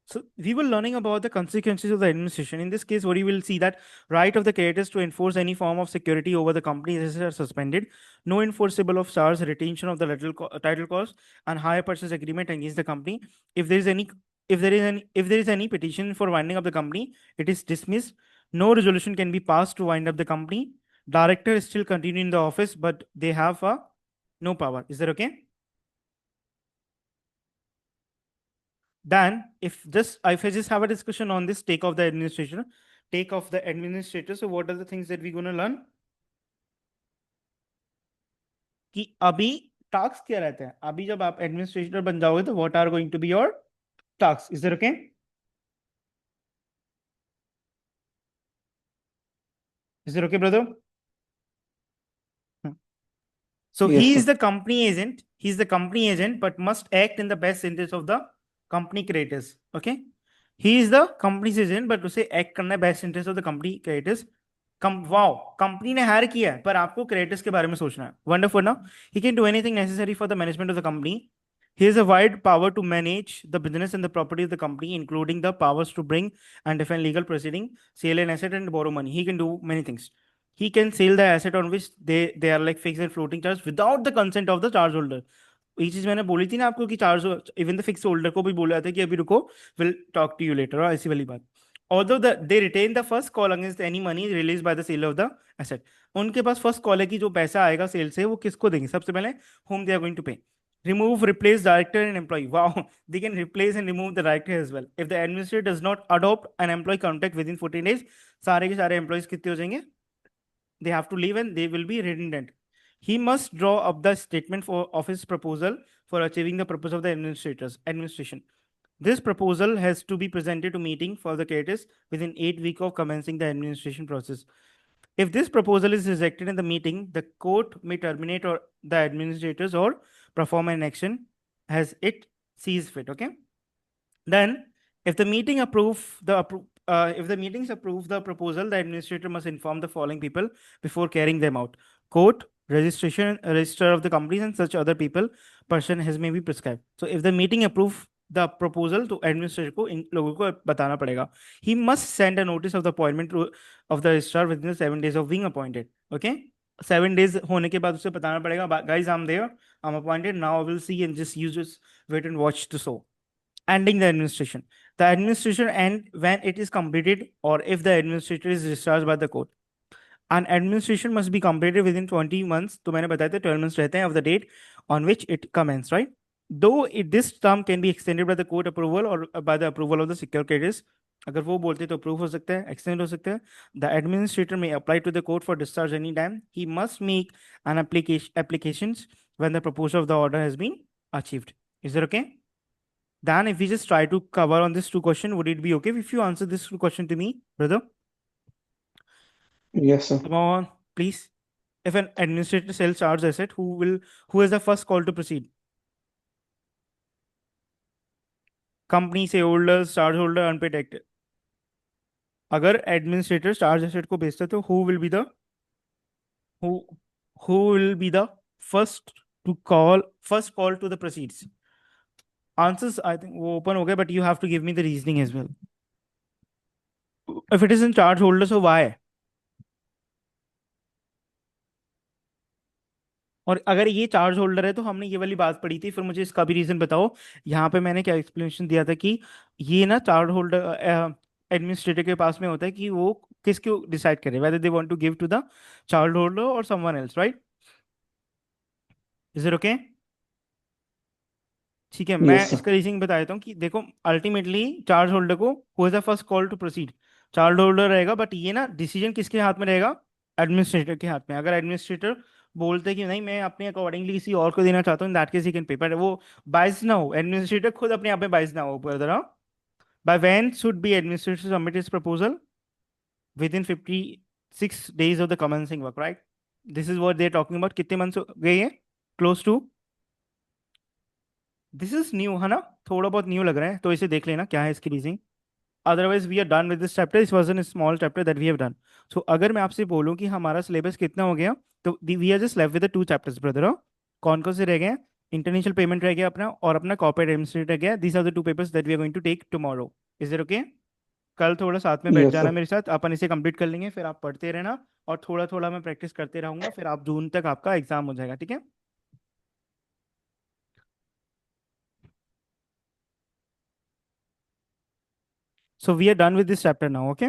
So we were learning about the consequences of the administration. In this case, what you will see that right of the creditors to enforce any form of security over the company assets are suspended. No enforceable of charge, retention of the title cost, and hire purchase agreement against the company. If there is any, if there is any petition for winding up the company, it is dismissed. No resolution can be passed to wind up the company. Director is still continue in the office, but they have no power. Is that okay? Then, if I just have a discussion on this take of the administrator. So, what are the things that we're going to learn? कि अभी task क्या रहते हैं? अभी जब आप administrator बन जाओगे तो what are going to be your tasks? Is that okay? Is that okay, brother? So Yes, he sir. is the company agent. He's the company agent, but must act in the best interest of the company creditors. Okay. He is the company's agent, but उसे act करना है best interest of the company creditors. Wow, company ने higher किया है पर आपको creditors के बारे में सोचना है. वंडरफुल ना. He can do anything necessary for the management of the company. He has a wide power to manage the business and the property of the company, including the powers to bring and defend legal proceeding, sell an asset, and borrow money. He can do many things. He can sell the asset on which they are like fixed and floating charge without the consent of the charge holder. ये चीज मैंने बोली थी ना आपको कि charge even the fix holder को भी बोला था कि अभी रुको, will talk to you later, ऐसी वाली बात. Although they retain the first call against any money released by the sale of the asset. उनके पास फर्स्ट कॉल है कि जो पैसा आएगा सेल से वो किसको देंगे सबसे पहले, whom they are going to pay. Remove, replace director and employee. Wow, they can replace and remove the director as well. If the administrator does not adopt an employee contract within 14 days, सारे के सारे employees कितने हो जाएंगे? They have to leave and they will be redundant. He must draw up the statement of his proposal for achieving the purpose of the administration. This proposal has to be presented to meeting for the creditors within 8 weeks of commencing the administration process. If this proposal is rejected in the meeting, the court may terminate or the administrators or perform an action as it sees fit. Okay. Then, if the meeting if the meetings approve the proposal, the administrator must inform the following people before carrying them out: court, register of the companies, and such other people person has may be prescribed. So, if the meeting approve the proposal to administrator को इन लोगों को बताना पड़ेगा. He must send a notice of the appointment of the registrar within the 7 days of being appointed. Okay. 7 days होने के बाद उसे बताना पड़ेगा, guys, I'm there, I'm appointed now, I will see, and just wait and watch the show. Ending the administration. The administration end when it is completed or if the administrator is discharged by the court. An administration must be completed within 20 months. तो मैंने बताया था 12 months रहते हैं of the date on which it commenced, right? Though this term can be extended by the court approval or by the approval of the secure creditors. अगर वो बोलते तो अप्रूव हो सकता है, एक्सटेंड हो सकता है. The administrator may apply to the court for discharge any time. He must make an applications when the proposal of the order has been achieved. Is that okay? Dan, if we just try to cover on this two question, would it be okay if you answer this question to me, brother? Yes, sir. Come on, please. If an administrator sells charge asset, who is the first call to proceed? Company, say holders, charge holder, unpaid actor. अगर administrator charge asset को बेचता है तो who who will be the first first call to the proceeds? Answers I think वो open हो गए, but you have to give me the reasoning as well. If it is in charge holder, so why? और अगर ये charge holder है तो हमने ये वाली बात पढ़ी थी, फिर मुझे इसका भी रीजन बताओ. यहाँ पे मैंने क्या एक्सप्लेनेशन दिया था कि ये ना चार्ज होल्डर एडमिनिस्ट्रेटर के पास में होता है कि वो किसको डिसाइड करे, whether they want to give to the charge holder or someone else, right? Is it okay? ठीक है, मैं Yes, sir. इसका रीजनिंग बता देता हूँ कि देखो अल्टीमेटली चार्ज होल्डर को who is the first call to proceed, charge holder रहेगा, बट ये ना डिसीजन किसके हाथ में रहेगा? एडमिनिस्ट्रेटर के हाथ में. अगर एडमिनिस्ट्रेटर बोलते हैं कि नहीं मैं अपने अकॉर्डिंगली किसी और को देना चाहता हूँ, that case he can paper, वो बाइस ना हो, एडमिनिस्ट्रेटर खुद अपने आप में बाइस ना हो ऊपर तरह. By when should be administrator submit his proposal? Within 56 days of the commencing work, right? This is what they are talking about. कितने मंथ्स गए हैं? Close to. This is new है ना, थोड़ा बहुत न्यू लग रहा है तो इसे देख लेना क्या है इसकी reasoning. Otherwise we are done with this chapter. This was an small chapter that we have done. So अगर मैं आपसे बोलूं कि हमारा सिलेबस कितना हो गया, तो we are just left with the 2 chapters brother. कौन कौन से रह गए हैं? इंटरनेशनल पेमेंट रह गया अपना, और अपना कॉर्पोरेट एडमिनिस्ट्रेटर रह गया. These are the two papers that we are going to take tomorrow. Is it okay? कल थोड़ा साथ में बैठ यस जाना सर। मेरे साथ, अपन इसे कंप्लीट कर लेंगे, फिर आप पढ़ते रहना. और थोड़ा थोड़ा मैं प्रैक्टिस करते रहूंगा, फिर आप जून तक आपका एग्जाम हो जाएगा, ठीक है? So we are done with this chapter now, okay.